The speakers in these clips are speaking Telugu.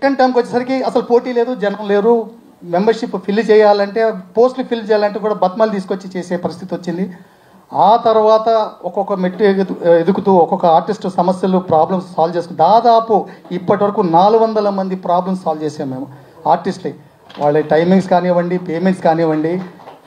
సెకండ్ టర్మ్కి వచ్చేసరికి అసలు పోటీ లేదు, జనం లేరు, మెంబర్షిప్ ఫిల్ చేయాలంటే, పోస్టులు ఫిల్ చేయాలంటే కూడా బతిమాలు తీసుకొచ్చి చేసే పరిస్థితి వచ్చింది. ఆ తర్వాత ఒక్కొక్క మెట్టు ఎదుగుతూ ఒక్కొక్క ఆర్టిస్ట్ సమస్యలు ప్రాబ్లమ్స్ సాల్వ్ చేసుకుని దాదాపు ఇప్పటి వరకు 400 మంది ప్రాబ్లమ్స్ సాల్వ్ చేసాం మేము ఆర్టిస్ట్లే. వాళ్ళ టైమింగ్స్ కానివ్వండి, పేమెంట్స్ కానివ్వండి,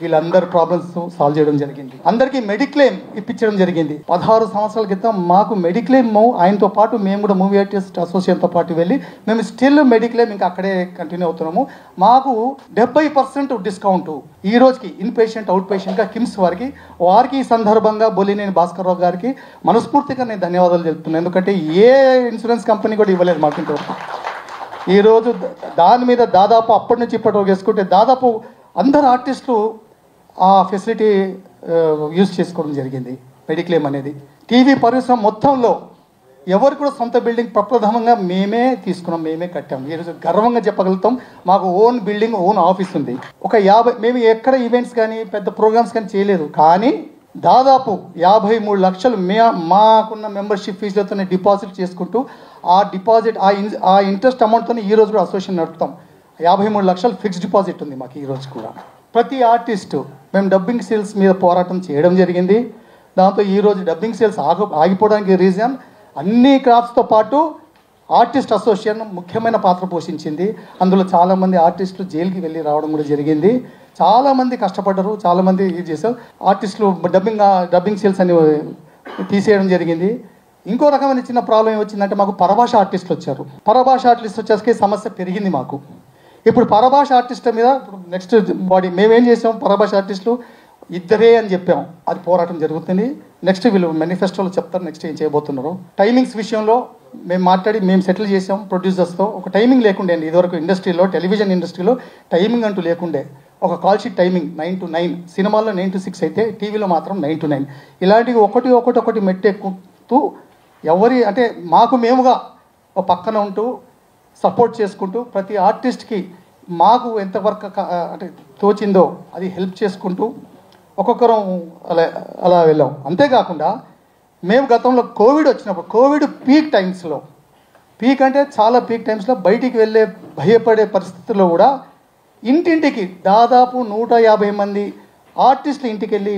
వీళ్ళందరి ప్రాబ్లమ్స్ సాల్వ్ చేయడం జరిగింది. అందరికీ మెడిక్లెయిమ్ ఇప్పించడం జరిగింది. 16 సంవత్సరాల క్రితం మాకు మెడిక్లెయిమ్ ఆయనతో పాటు మేము కూడా మూవీ ఆర్టిస్ట్ అసోసియేషన్తో పాటు వెళ్ళి మేము స్టిల్ మెడిక్లెయిమ్ ఇంకా అక్కడే కంటిన్యూ అవుతున్నాము. మాకు 70% డిస్కౌంట్ ఈ రోజుకి ఇన్ పేషెంట్, అవుట్ పేషెంట్గా కిమ్స్ వారికి ఈ సందర్భంగా బొలినేని భాస్కర్రావు గారికి మనస్ఫూర్తిగా నేను ధన్యవాదాలు చెప్తున్నాను. ఎందుకంటే ఏ ఇన్సూరెన్స్ కంపెనీ కూడా ఇవ్వలేదు మాకు ఇంతవరకు. ఈరోజు దాని మీద దాదాపు అప్పటి నుంచి ఇప్పటి వరకు వేసుకుంటే దాదాపు అందరు ఆర్టిస్టులు ఆ ఫెసిలిటీ యూజ్ చేసుకోవడం జరిగింది. మెడిక్లెయిమ్ అనేది టీవీ పరిశ్రమ మొత్తంలో ఎవరు కూడా సొంత బిల్డింగ్ ప్రప్రథమంగా మేమే తీసుకున్నాం, మేమే కట్టాం. ఈరోజు గర్వంగా చెప్పగలుగుతాం మాకు ఓన్ బిల్డింగ్, ఓన్ ఆఫీస్ ఉంది. ఒక 50 మేము ఎక్కడ ఈవెంట్స్ కానీ పెద్ద ప్రోగ్రామ్స్ కానీ చేయలేదు, కానీ దాదాపు 53 లక్షలు మాకున్న మెంబర్షిప్ ఫీజులతోనే డిపాజిట్ చేసుకుంటూ ఆ డిపాజిట్ ఆ ఇంట్రెస్ట్ అమౌంట్తో ఈరోజు కూడా అసోసియేషన్ నడుపుతాం. 53 లక్షలు ఫిక్స్డ్ డిపాజిట్ ఉంది మాకు ఈరోజు కూడా. ప్రతి ఆర్టిస్టు మేము డబ్బింగ్ సేల్స్ మీద పోరాటం చేయడం జరిగింది. దాంతో ఈరోజు డబ్బింగ్ సేల్స్ ఆగిపోవడానికి రీజన్ అన్ని క్రాఫ్ట్స్తో పాటు ఆర్టిస్ట్ అసోసియేషన్ ముఖ్యమైన పాత్ర పోషించింది. అందులో చాలామంది ఆర్టిస్టులు జైలుకి వెళ్ళి రావడం కూడా జరిగింది. చాలామంది కష్టపడ్డారు, చాలామంది ఇది చేశారు. ఆర్టిస్టులు డబ్బింగ్ సేల్స్ అని తీసేయడం జరిగింది. ఇంకో రకమైన చిన్న ప్రాబ్లం ఏమొచ్చిందంటే మాకు పరభాష ఆర్టిస్టులు వచ్చారు. పరభాష ఆర్టిస్ట్ వచ్చేసరికి సమస్య పెరిగింది మాకు. ఇప్పుడు పరభాష ఆర్టిస్టుల మీద నెక్స్ట్ బాడీ మేమేం చేసాం, పరభాష ఆర్టిస్టులు ఇద్దరే అని చెప్పాం. అది పోరాటం జరుగుతుంది. నెక్స్ట్ వీళ్ళు మేనిఫెస్టోలో చెప్తారు నెక్స్ట్ ఏం చేయబోతున్నారు. టైమింగ్స్ విషయంలో మేము మాట్లాడి మేము సెటిల్ చేసాం ప్రొడ్యూసర్స్తో. ఒక టైమింగ్ లేకుండే అండి ఇదివరకు ఇండస్ట్రీలో, టెలివిజన్ ఇండస్ట్రీలో టైమింగ్ అంటూ లేకుండే. ఒక కాల్ షీట్ టైమింగ్ 9 to 9, సినిమాల్లో 9 to 6 అయితే టీవీలో మాత్రం 9 to 9. ఇలాంటివి ఒకటి మెట్టెక్కుతూ అంటే మాకు మేముగా ఒక పక్కన ఉంటూ సపోర్ట్ చేసుకుంటూ ప్రతి ఆర్టిస్ట్కి మాకు ఎంతవరకు అంటే తోచిందో అది హెల్ప్ చేసుకుంటూ ఒక్కొక్కరం అలా వెళ్ళాం. అంతేకాకుండా మేము గతంలో కోవిడ్ వచ్చినప్పుడు, కోవిడ్ పీక్ టైమ్స్లో, పీక్ అంటే చాలా పీక్ టైమ్స్లో బయటికి వెళ్ళే భయపడే పరిస్థితుల్లో కూడా ఇంటింటికి దాదాపు 150 మంది ఆర్టిస్టులు ఇంటికి వెళ్ళి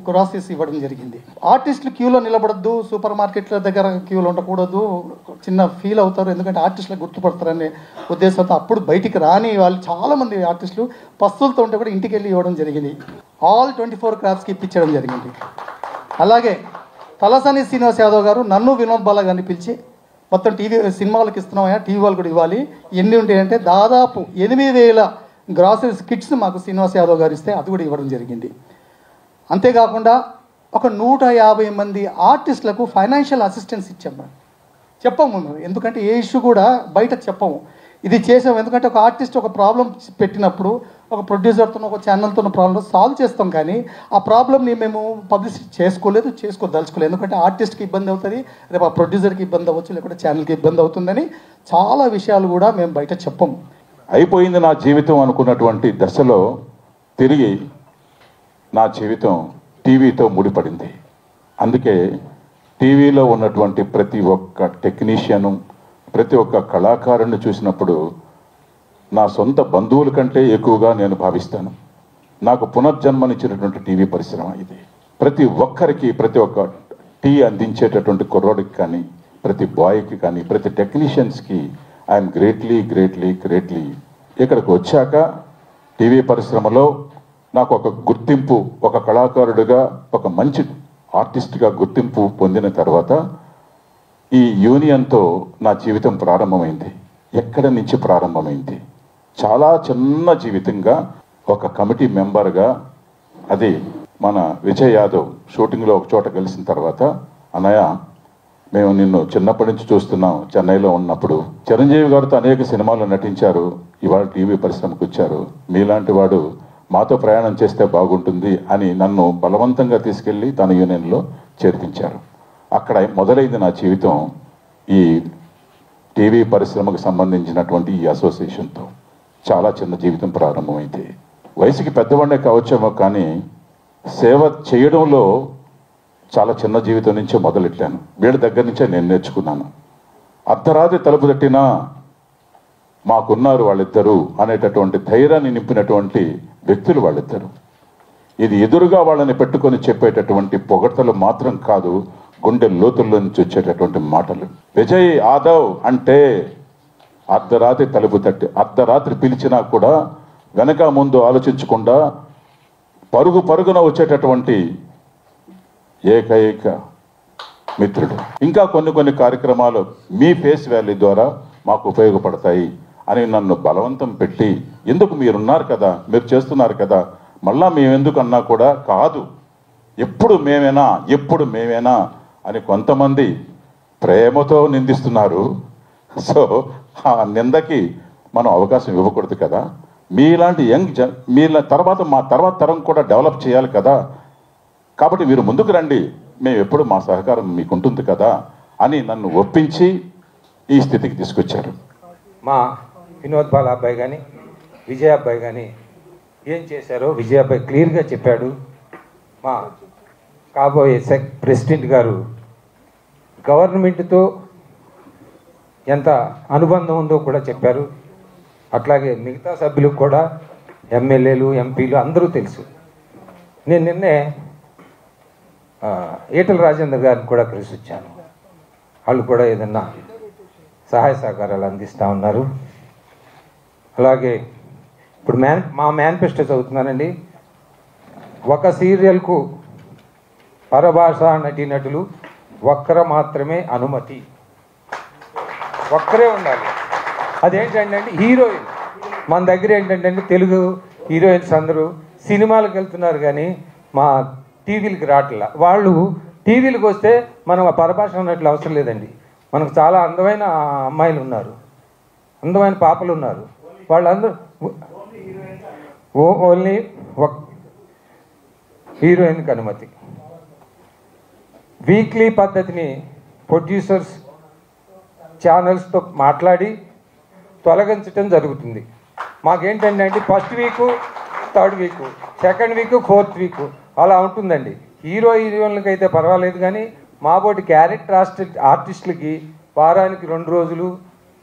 గ్రాసరీస్ ఇవ్వడం జరిగింది. ఆర్టిస్టులు క్యూలో నిలబడద్దు, సూపర్ మార్కెట్ల దగ్గర క్యూలో ఉండకూడదు, చిన్న ఫీల్ అవుతారు, ఎందుకంటే ఆర్టిస్టులకు గుర్తుపడతారనే ఉద్దేశంతో అప్పుడు బయటికి రాని వాళ్ళు చాలామంది ఆర్టిస్టులు పస్తులతో ఉంటే కూడా ఇంటికి వెళ్ళి ఇవ్వడం జరిగింది. ఆల్ 24 క్రాఫ్ట్స్కి ఇప్పించడం జరిగింది. అలాగే తలసాని శ్రీనివాస్ యాదవ్ గారు నన్ను వినోద్ బాలా గారిని పిలిచి మొత్తం టీవీ సినిమాలకు ఇస్తున్నామయ్యా, టీవీ వాళ్ళు కూడా ఇవ్వాలి, ఎన్ని ఉంటాయంటే దాదాపు 8,000 గ్రాసరీస్ కిట్స్ మాకు శ్రీనివాస్ యాదవ్ గారు ఇస్తే అది కూడా ఇవ్వడం జరిగింది. అంతేకాకుండా ఒక 150 మంది ఆర్టిస్టులకు ఫైనాన్షియల్ అసిస్టెన్స్ చెప్పము. ఎందుకంటే ఏ ఇష్యూ కూడా బయట చెప్పము, ఇది చేసాము. ఎందుకంటే ఒక ఆర్టిస్ట్ ఒక ప్రాబ్లం పెట్టినప్పుడు ఒక ప్రొడ్యూసర్తో ఒక ఛానల్తో ప్రాబ్లం సాల్వ్ చేస్తాం, కానీ ఆ ప్రాబ్లమ్ని మేము పబ్లిసిటీ చేసుకోదలుచుకోలేదు. ఎందుకంటే ఆర్టిస్ట్కి ఇబ్బంది అవుతుంది, రేపు ఆ ప్రొడ్యూసర్కి ఇబ్బంది అవ్వచ్చు, లేకపోతే ఛానల్కి ఇబ్బంది అవుతుందని చాలా విషయాలు కూడా మేము బయట చెప్పము. అయిపోయింది నా జీవితం అనుకున్నటువంటి దశలో తిరిగి నా జీవితం టీవీతో ముడిపడింది. అందుకే టీవీలో ఉన్నటువంటి ప్రతి ఒక్క టెక్నీషియను, ప్రతి ఒక్క కళాకారుని చూసినప్పుడు నా సొంత బంధువుల కంటే ఎక్కువగా నేను భావిస్తాను. నాకు పునర్జన్మనిచ్చినటువంటి టీవీ పరిశ్రమ ఇది. ప్రతి ఒక్కరికి, ప్రతి ఒక్క టీ అందించేటటువంటి కుర్రోడికి కానీ, ప్రతి బాయ్కి కానీ, ప్రతి టెక్నీషియన్స్కి ఐఎమ్ గ్రేట్లీ ఇక్కడికి వచ్చాక టీవీ పరిశ్రమలో నాకు ఒక గుర్తింపు, ఒక కళాకారుడిగా, ఒక మంచి ఆర్టిస్ట్గా గుర్తింపు పొందిన తర్వాత ఈ యూనియన్తో నా జీవితం ప్రారంభమైంది. ఎక్కడి నుంచి ప్రారంభమైంది? చాలా చిన్న జీవితంగా ఒక కమిటీ మెంబర్గా, అది మన విజయ్ యాదవ్ షూటింగ్లో ఒక చోట కలిసిన తర్వాత, అన్నయ్య మేము నిన్ను చిన్నప్పటి నుంచి చూస్తున్నాం, చెన్నైలో ఉన్నప్పుడు చిరంజీవి గారితో అనేక సినిమాల్లో నటించారు, ఇవాళ టీవీ పరిశ్రమకు వచ్చారు, మీలాంటి వాడు మాతో ప్రయాణం చేస్తే బాగుంటుంది అని నన్ను బలవంతంగా తీసుకెళ్ళి తన యూనియన్లో చేర్పించారు. అక్కడ మొదలైంది నా జీవితం ఈ టీవీ పరిశ్రమకు సంబంధించినటువంటి ఈ అసోసియేషన్తో. చాలా చిన్న జీవితం ప్రారంభమైంది. వయసుకి పెద్దవాడే కావచ్చేమో, కానీ సేవ చేయడంలో చాలా చిన్న జీవితం నుంచే మొదలెట్టాను. వీళ్ళ దగ్గర నుంచే నేను నేర్చుకున్నాను. అర్ధరాత్రి తలుపు తట్టినా మాకున్నారు వాళ్ళిద్దరూ అనేటటువంటి ధైర్యాన్ని నింపినటువంటి వ్యక్తులు వాళ్ళిద్దరు. ఇది ఎదురుగా వాళ్ళని పెట్టుకొని చెప్పేటటువంటి పొగడ్తలు మాత్రం కాదు, గుండె లోతుల్లో నుంచి వచ్చేటటువంటి మాటలు. విజయ్ ఆదవ్ అంటే అర్ధరాత్రి తలుపు తట్టి అర్ధరాత్రి పిలిచినా కూడా వెనక ముందు ఆలోచించకుండా పరుగు పరుగున వచ్చేటటువంటి ఏకైక మిత్రుడు. ఇంకా కొన్ని కార్యక్రమాలు మీ ఫేస్ వాల్యూ ద్వారా మాకు ఉపయోగపడతాయి అని నన్ను బలవంతం పెట్టి, ఎందుకు మీరున్నారు కదా, మీరు చేస్తున్నారు కదా, మళ్ళా మేమెందుకు అన్నా కూడా కాదు, ఎప్పుడు మేమేనా అని కొంతమంది ప్రేమతో నిందిస్తున్నారు. సో ఆ నిందకి మనం అవకాశం ఇవ్వకూడదు కదా. మీలాంటి మీల తర్వాత మా తర్వాత తరం కూడా డెవలప్ చేయాలి కదా. కాబట్టి మీరు ముందుకు రండి, మేము ఎప్పుడు మా సహకారం మీకు ఉంటుంది కదా అని నన్ను ఒప్పించి ఈ స్థితికి తీసుకొచ్చారు. మా వినోద్ బాల అబ్బాయి కానీ విజయ్ అబ్బాయి కానీ ఏం చేశారో విజయ్ అబ్బాయి క్లియర్గా చెప్పాడు. మా కాబోయే ప్రెసిడెంట్ గారు గవర్నమెంట్తో ఎంత అనుబంధం ఉందో కూడా చెప్పారు. అట్లాగే మిగతా సభ్యులకు కూడా, ఎమ్మెల్యేలు, ఎంపీలు అందరూ తెలుసు. నేను నిన్నే ఈటల రాజేందర్ గారిని కూడా కలిసి వచ్చాను. వాళ్ళు కూడా ఏదన్నా సహాయ సహకారాలు అందిస్తూ ఉన్నారు. అలాగే ఇప్పుడు మా మేనిఫెస్టో చదువుతున్నానండి. ఒక సీరియల్కు పరభాషా నటీనటులు మాత్రమే అనుమతి, ఒక్కరే ఉండాలి. అదేంటంటే హీరోయిన్, మన దగ్గర ఏంటంటే తెలుగు హీరోయిన్స్ అందరూ సినిమాలకు వెళ్తున్నారు కానీ మా టీవీలకి రావట్లా. వాళ్ళు టీవీలకు వస్తే మనం ఆ పరభాష ఉన్నట్లు అవసరం లేదండి. మనకు చాలా అందమైన అమ్మాయిలు ఉన్నారు, అందమైన పాపలు ఉన్నారు. వాళ్ళందరూ ఓన్లీ హీరోయిన్కి అనుమతి. వీక్లీ పద్ధతిని ప్రొడ్యూసర్స్ ఛానల్స్తో మాట్లాడి తొలగించడం జరుగుతుంది. మాకేంటంటే first week, third week, second week, fourth week అలా ఉంటుందండి. హీరోయిన్లకి అయితే పర్వాలేదు కానీ మాబోటి క్యారెక్టర్ ఆర్టిస్టులకి వారానికి 2 రోజులు,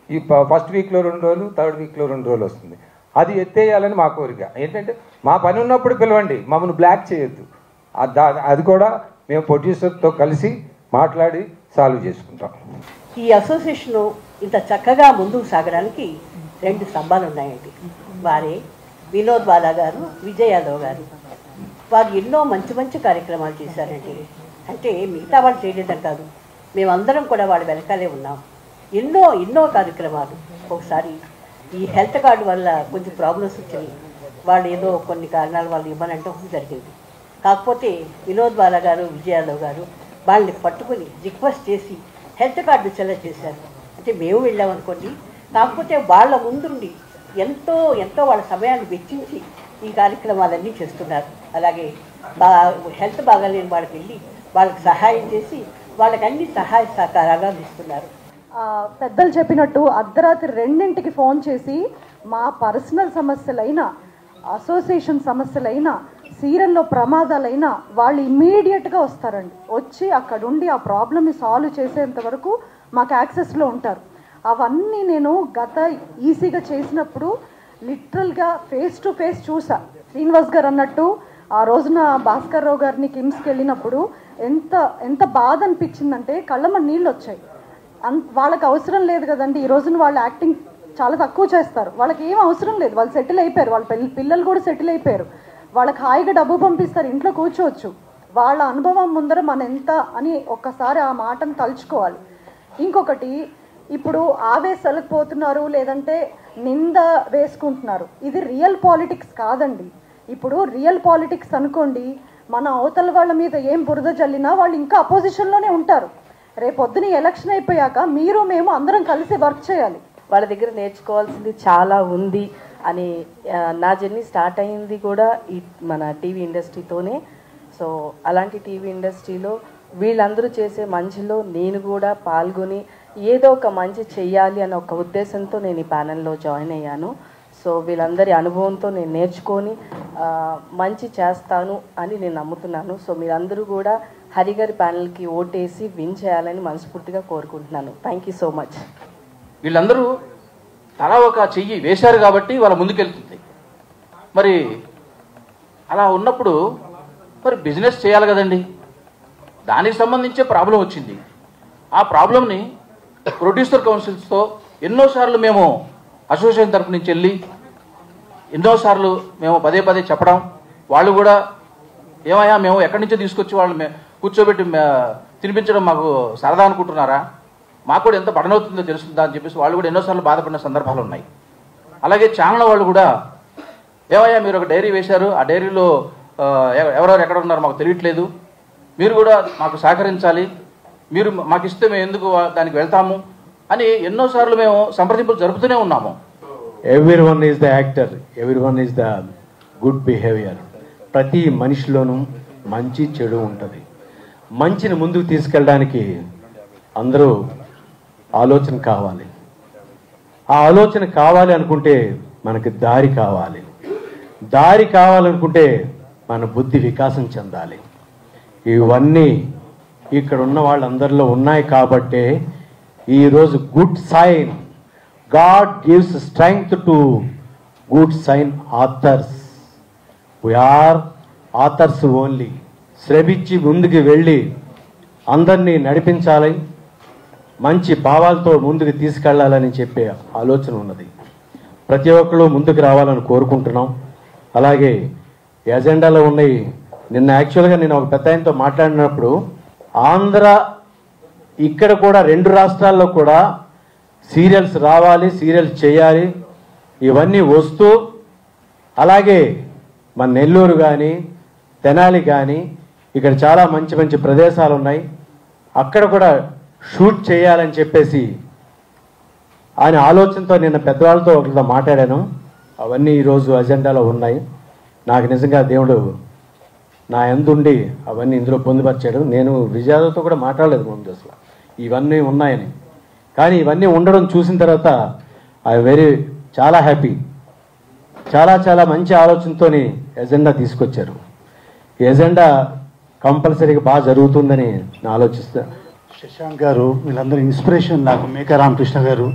ఈ ఫస్ట్ వీక్లో 2 రోజులు, థర్డ్ వీక్లో 2 రోజులు వస్తుంది. అది ఎత్తేయాలని మా కోరిక. ఏంటంటే మా పని ఉన్నప్పుడు పిలవండి, మమ్మల్ని బ్లాక్ చేయొద్దు. అది కూడా మేము ప్రొడ్యూసర్తో కలిసి మాట్లాడి సాల్వ్ చేసుకుంటాం. ఈ అసోసియేషన్ ఇంత చక్కగా ముందుకు సాగడానికి 2 స్తంభాలు ఉన్నాయండి. వారే వినోద్ బాలా గారు, విజయ్ యాదవ్ గారు. వారు ఎన్నో మంచి కార్యక్రమాలు చేశారండి. అంటే మిగతా వాళ్ళు చేయలేదని కాదు, మేమందరం కూడా వాళ్ళ వెనకాలే ఉన్నాం. ఎన్నో కార్యక్రమాలు. ఒకసారి ఈ హెల్త్ కార్డు వల్ల కొంచెం ప్రాబ్లమ్స్ వచ్చాయి. వాళ్ళు ఏదో కొన్ని కారణాల వల్ల ఇవ్వనంటే జరిగింది. కాకపోతే వినోద్ బాలా గారు, విజయ్ యాదవ్ గారు వాళ్ళని పట్టుకుని రిక్వెస్ట్ చేసి హెల్త్ కార్డు చెల్ల చేశారు. అంటే మేము వెళ్ళామనుకోండి, కాకపోతే వాళ్ళ ముందుండి ఎంతో వాళ్ళ సమయాన్ని వెచ్చించి ఈ కార్యక్రమాలన్నీ చేస్తున్నారు. అలాగే హెల్త్ బాగాలేని వాళ్ళకి వెళ్ళి వాళ్ళకి సహాయం చేసి వాళ్ళకి అన్ని సహాయ సహకారాలు అందిస్తున్నారు. పెద్దలు చెప్పినట్టు అర్ధరాత్రి 2ంటికి ఫోన్ చేసి మా పర్సనల్ సమస్యలైనా, అసోసియేషన్ సమస్యలైనా, సీరియల్లో ప్రమాదాలైనా వాళ్ళు ఇమ్మీడియట్గా వస్తారండి. వచ్చి అక్కడుండి ఆ ప్రాబ్లమ్ని సాల్వ్ చేసేంత వరకు మాకు యాక్సెస్లో ఉంటారు. అవన్నీ నేను గత ఈసీగా చేసినప్పుడు లిటరల్గా ఫేస్ టు ఫేస్ చూసా. శ్రీనివాస్ గారు అన్నట్టు ఆ రోజున భాస్కర్ రావు గారిని కిమ్స్కి వెళ్ళినప్పుడు ఎంత బాధ అనిపించిందంటే కళ్ళమ్మ నీళ్ళు వచ్చాయి. వాళ్ళకి అవసరం లేదు కదండి. ఈ రోజున వాళ్ళు యాక్టింగ్ చాలా తక్కువ చేస్తారు, వాళ్ళకి ఏం అవసరం లేదు, వాళ్ళు సెటిల్ అయిపోయారు, వాళ్ళ పిల్లలు కూడా సెటిల్ అయిపోయారు, వాళ్ళకి హాయిగా డబ్బు పంపిస్తారు, ఇంట్లో కూర్చోవచ్చు. వాళ్ళ అనుభవం ముందర మన ఎంత అని ఒక్కసారి ఆ మాటను తలుచుకోవాలి. ఇంకొకటి, ఇప్పుడు ఆవేశాలకు పోతున్నారు, లేదంటే నింద వేసుకుంటున్నారు. ఇది రియల్ పాలిటిక్స్ కాదండి. ఇప్పుడు రియల్ పాలిటిక్స్ అనుకోండి, మన అవతల వాళ్ళ మీద ఏం బురద జల్లినా వాళ్ళు ఇంకా అపోజిషన్లోనే ఉంటారు. రేపొద్దున ఎలక్షన్ అయిపోయాక మీరు మేము అందరం కలిసి వర్క్ చేయాలి. వాళ్ళ దగ్గర నేర్చుకోవాల్సింది చాలా ఉంది అని నా జర్నీ స్టార్ట్ అయింది కూడా ఈ మన టీవీ ఇండస్ట్రీతోనే. సో అలాంటి టీవీ ఇండస్ట్రీలో వీళ్ళందరూ చేసే మంచిలో నేను కూడా పాల్గొని ఏదో ఒక మంచి చెయ్యాలి అనే ఒక ఉద్దేశంతో నేను ఈ ప్యానెల్లో జాయిన్ అయ్యాను. సో వీళ్ళందరి అనుభవంతో నేను నేర్చుకొని మంచి చేస్తాను అని నేను నమ్ముతున్నాను. సో మీరందరూ కూడా హరిగారి ప్యానెల్కి ఓటేసి విన్ చేయాలని మనస్ఫూర్తిగా కోరుకుంటున్నాను. Thank you so much. వీళ్ళందరూ తలా ఒక చెయ్యి వేశారు కాబట్టి వాళ్ళ ముందుకెళ్తుంది. మరి అలా ఉన్నప్పుడు మరి బిజినెస్ చేయాలి కదండి. దానికి సంబంధించే ప్రాబ్లం వచ్చింది. ఆ ప్రాబ్లంని ప్రొడ్యూసర్ కౌన్సిల్స్తో ఎన్నోసార్లు మేము అసోసియేషన్ తరఫు నుంచి వెళ్ళి ఎన్నోసార్లు మేము పదే పదే చెప్పడం, వాళ్ళు కూడా ఏమయ్యా మేము ఎక్కడి నుంచో తీసుకొచ్చి వాళ్ళు కూర్చోబెట్టి తినిపించడం మాకు సరదా అనుకుంటున్నారా, మాకు కూడా ఎంత పడనవుతుందో తెలుస్తుందా అని చెప్పేసి వాళ్ళు కూడా ఎన్నోసార్లు బాధపడిన సందర్భాలు ఉన్నాయి. అలాగే ఛానల్ వాళ్ళు కూడా ఏమయ్యా మీరు ఒక డైరీ వేశారు, ఆ డైరీలో ఎవరెవరు ఎక్కడ ఉన్నారో మాకు తెలియట్లేదు, మీరు కూడా మాకు సహకరించాలి, మీరు మాకు ఇస్తే మేము ఎందుకు దానికి వెళ్తాము అని ఎన్నోసార్లు మేము సంప్రదింపులు జరుపుతూనే ఉన్నాము. Everyone is the actor, everyone is the good behaviour. ప్రతి మనిషిలోనూ మంచి చెడు ఉంటుంది. మంచిని ముందుకు తీసుకెళ్ళడానికి అందరూ ఆలోచన కావాలి. ఆ ఆలోచన కావాలి అనుకుంటే మనకి దారి కావాలి. దారి కావాలనుకుంటే మన బుద్ధి వికాసం చెందాలి. ఇవన్నీ ఇక్కడ ఉన్న వాళ్ళందరిలో ఉన్నాయి కాబట్టే ఈరోజు good sign, God gives strength to good sign authors. We are authors only. శ్రమించి ముందుకు వెళ్ళి అందరినీ నడిపించాలి, మంచి భావాలతో ముందుకు తీసుకెళ్లాలని చెప్పే ఆలోచన ఉన్నది. ప్రతి ఒక్కరు ముందుకు రావాలని కోరుకుంటున్నాం. అలాగే ఎజెండాలో ఉన్నాయి. నిన్న యాక్చువల్గా నేను ఒక పెద్ద ఆయనతో మాట్లాడినప్పుడు ఆంధ్ర ఇక్కడ కూడా 2 రాష్ట్రాల్లో కూడా సీరియల్స్ రావాలి, సీరియల్స్ చేయాలి, ఇవన్నీ వస్తూ అలాగే మన నెల్లూరు కానీ తెనాలి కానీ ఇక్కడ చాలా మంచి మంచి ప్రదేశాలు ఉన్నాయి, అక్కడ కూడా షూట్ చేయాలని చెప్పేసి ఆయన ఆలోచనతో నిన్న పెద్దవాళ్ళతో ఒకరితో మాట్లాడాను. అవన్నీ ఈరోజు అజెండాలో ఉన్నాయి. నాకు నిజంగా దేవుడు నా ఎందుండి అవన్నీ ఇందులో పొందుపరిచాడు. నేను విజయాలతో కూడా మాట్లాడలేదు ముందు అసలు ఇవన్నీ ఉన్నాయని. కానీ ఇవన్నీ ఉండడం చూసిన తర్వాత ఐ చాలా హ్యాపీ. చాలా చాలా మంచి ఆలోచనతో ఎజెండా తీసుకొచ్చారు. ఈ ఎజెండా కంపల్సరీగా బాగా జరుగుతుందని నేను ఆలోచిస్తాను. శశాంక్ గారు వీళ్ళందరూ ఇన్స్పిరేషన్ నాకు. మేకా రామకృష్ణ గారు,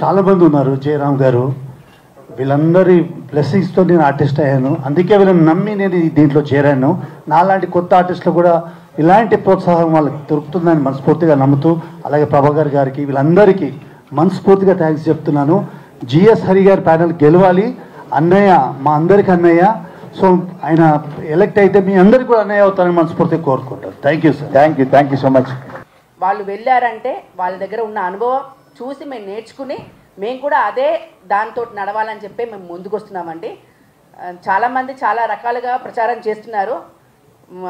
చాలామంది ఉన్నారు, జయరామ్ గారు, వీళ్ళందరి బ్లెస్సింగ్స్తో నేను ఆర్టిస్ట్ అయ్యాను. అందుకే వీళ్ళని నమ్మి నేను దీంట్లో చేరాను. నాలాంటి కొత్త ఆర్టిస్టులు కూడా ఇలాంటి ప్రోత్సాహం వాళ్ళకి దొరుకుతుందని మనస్ఫూర్తిగా నమ్ముతూ, అలాగే ప్రభాకర్ గారికి వీళ్ళందరికీ మనస్ఫూర్తిగా థ్యాంక్స్ చెప్తున్నాను. జిఎస్ హరి గారి ప్యానెల్ గెలవాలి. అన్నయ్య మా అందరికి అన్నయ్య. సో ఆయన ఎలక్ట్ అయితే మీ అందరికీ కూడా అన్నయ్య అవుతారని మనస్ఫూర్తిగా కోరుకుంటారు. Thank you sir. Thank you so much. వాళ్ళు వెళ్ళారంటే వాళ్ళ దగ్గర ఉన్న అనుభవం చూసి మేము నేర్చుకుని మేము కూడా అదే దాంతో నడవాలని చెప్పి మేము ముందుకు వస్తున్నామండి. చాలామంది చాలా రకాలుగా ప్రచారం చేస్తున్నారు.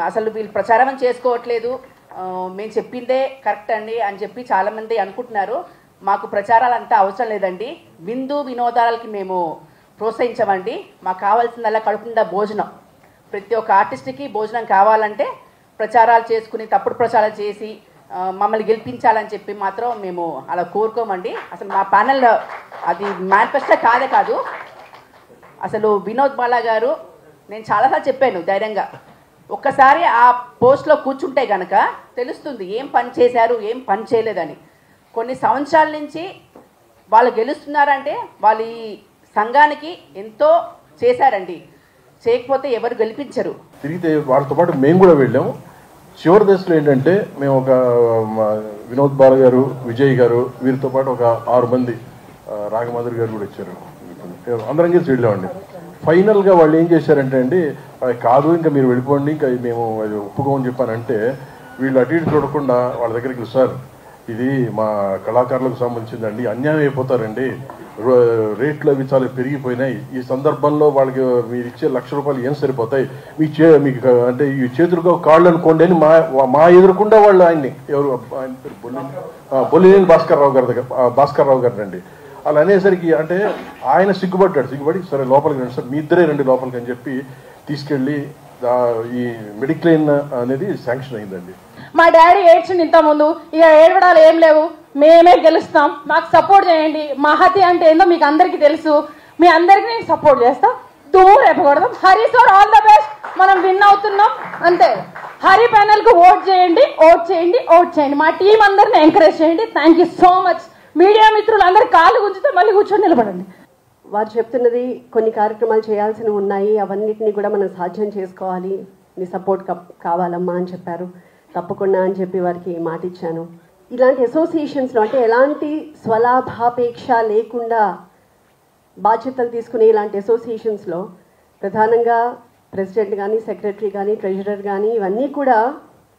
అసలు వీళ్ళు ప్రచారం చేసుకోవట్లేదు, మేము చెప్పిందే కరెక్ట్ అండి అని చెప్పి చాలామంది అనుకుంటున్నారు. మాకు ప్రచారాలు అంతా అవసరం లేదండి. వినోదాలకి మేము ప్రోత్సహించమండి. మాకు కావాల్సిందల్లా కడుపుండా భోజనం. ప్రతి ఒక్క ఆర్టిస్ట్కి భోజనం కావాలంటే ప్రచారాలు చేసుకుని తప్పుడు ప్రచారాలు చేసి మమ్మల్ని గెలిపించాలని చెప్పి మాత్రం మేము అలా కోరుకోమండి. అసలు మా ప్యానెల్ అది మేనిఫెస్టో కాదు. అసలు వినోద్ బాలా గారు, నేను చాలాసార్లు చెప్పాను ధైర్యంగా, ఒక్కసారి ఆ పోస్ట్లో కూర్చుంటే కనుక తెలుస్తుంది ఏం పని చేశారు ఏం పని చేయలేదని. కొన్ని సంవత్సరాల నుంచి వాళ్ళు గెలుస్తున్నారంటే వాళ్ళు ఈ సంఘానికి ఎంతో చేశారండి. చేయకపోతే ఎవరు గెలిపించరు. తిరిగితే వాళ్ళతో పాటు మేము కూడా వెళ్ళాము. చివరి దశలో ఏంటంటే మేము ఒక వినోద్ బాల గారు, విజయ్ గారు, వీరితో పాటు ఒక 6 మంది, రాగమాధురి గారు కూడా వచ్చారు, అందరం కలిసి వెళ్ళామండి. ఫైనల్గా వాళ్ళు ఏం చేశారంటే అండి, కాదు ఇంకా మీరు వెళ్ళిపోండి, ఇంకా మేము అది ఒప్పుకోమని చెప్పానంటే వీళ్ళు అటు ఇటు చూడకుండా వాళ్ళ దగ్గరికి, సార్ ఇది మా కళాకారులకు సంబంధించిందండి, అన్యాయం అయిపోతారండి, రేట్లు అవి చాలా పెరిగిపోయినాయి, ఈ సందర్భంలో వాళ్ళకి మీరు ఇచ్చే ₹1,00,000 ఏం సరిపోతాయి, మీకు అంటే ఈ చేతులుగా కాళ్ళు అనుకోండి అని మా ఎదురుకుండా వాళ్ళు ఆయన్ని, ఎవరు ఆయన పేరు బొల్లినేని భాస్కర్ రావు గారు అండి. అలా అనేసరికి అంటే ఆయన సిగ్గుపడి సరే లోపలికి రండి సార్, మీ ఇద్దరే రండి లోపలికి అని చెప్పి తీసుకెళ్ళి ఈ మెడిక్లెయిమ్ అనేది శాంక్షన్ అయిందండి. మా డాడీ ఏడ్చింది ఇంతకుముందు, ఇక ఏడవడాలు ఏం లేవు, మేమే గెలుస్తాం, మాకు సపోర్ట్ చేయండి, మహతి అంటే ఏందో మీకు అందరికీ తెలుసు, మీ అందరికీ నేను సపోర్ట్ చేస్తాం, దుమ్ము రేపకూడదాం, Hari sir all the best, మనం విన్ అవుతున్నాం అంతే. హరి ప్యానెల్కు ఓట్ చేయండి. మా టీం అందరిని ఎంకరేజ్ చేయండి. Thank you so much. Media మిత్రులు అందరు కాళ్ళు గుంజితే మళ్ళీ కూర్చొని నిలబడండి. వారు చెప్తున్నది కొన్ని కార్యక్రమాలు చేయాల్సినవి ఉన్నాయి, అవన్నిటిని కూడా మనం సాధ్యం చేసుకోవాలి, నీ సపోర్ట్ కావాలమ్మా అని చెప్పారు. తప్పకుండా అని చెప్పి వారికి మాట ఇచ్చాను. ఇలాంటి అసోసియేషన్స్లో అంటే ఎలాంటి స్వలాభాపేక్ష లేకుండా బాధ్యతలు తీసుకునే ఇలాంటి అసోసియేషన్స్లో ప్రధానంగా ప్రెసిడెంట్ కానీ, సెక్రటరీ కానీ, ట్రెజరర్ కానీ ఇవన్నీ కూడా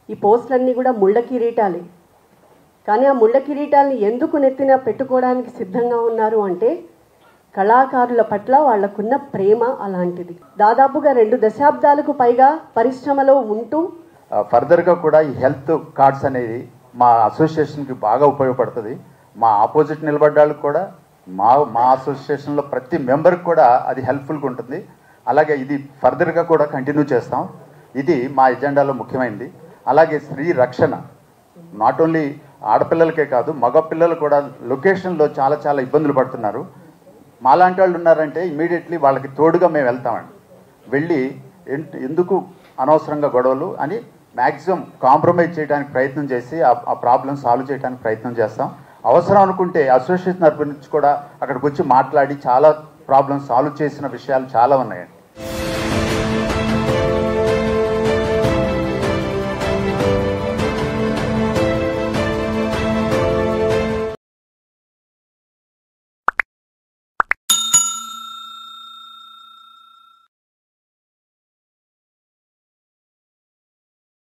ఈ పోస్టులన్నీ కూడా ముళ్ళ కిరీటాలే. కానీ ఆ ముళ్ళ కిరీటాలని ఎందుకు నెత్తిన పెట్టుకోవడానికి సిద్ధంగా ఉన్నారు అంటే కళాకారుల పట్ల వాళ్లకున్న ప్రేమ అలాంటిది. దాదాపుగా 2 దశాబ్దాలకు పైగా పరిశ్రమలో ఉంటూ ఫర్దర్గా కూడా ఈ హెల్త్ కార్డ్స్ అనేది మా అసోసియేషన్కి బాగా ఉపయోగపడుతుంది. మా ఆపోజిట్ నిలబడ్డ వాళ్ళకి కూడా మా అసోసియేషన్లో ప్రతి మెంబర్కి కూడా అది హెల్ప్ఫుల్గా ఉంటుంది. అలాగే ఇది ఫర్దర్గా కూడా కంటిన్యూ చేస్తాం. ఇది మా ఎజెండాలో ముఖ్యమైనది. అలాగే స్త్రీ రక్షణ నాట్ ఓన్లీ ఆడపిల్లలకే కాదు, మగపిల్లలు కూడా లొకేషన్లో చాలా చాలా ఇబ్బందులు పడుతున్నారు. మాలాంటి వాళ్ళు ఉన్నారంటే ఇమీడియట్లీ వాళ్ళకి తోడుగా మేము వెళ్తామండి. వెళ్ళి ఎందుకు అనవసరంగా గొడవలు అని మ్యాక్సిమం కాంప్రమైజ్ చేయడానికి ప్రయత్నం చేసి ఆ ప్రాబ్లం సాల్వ్ చేయడానికి ప్రయత్నం చేస్తాం. అవసరం అనుకుంటే అసోసియేషన్ తరపు నుంచి కూడా అక్కడికి వచ్చి మాట్లాడి చాలా ప్రాబ్లమ్స్ సాల్వ్ చేసిన విషయాలు చాలా ఉన్నాయండి.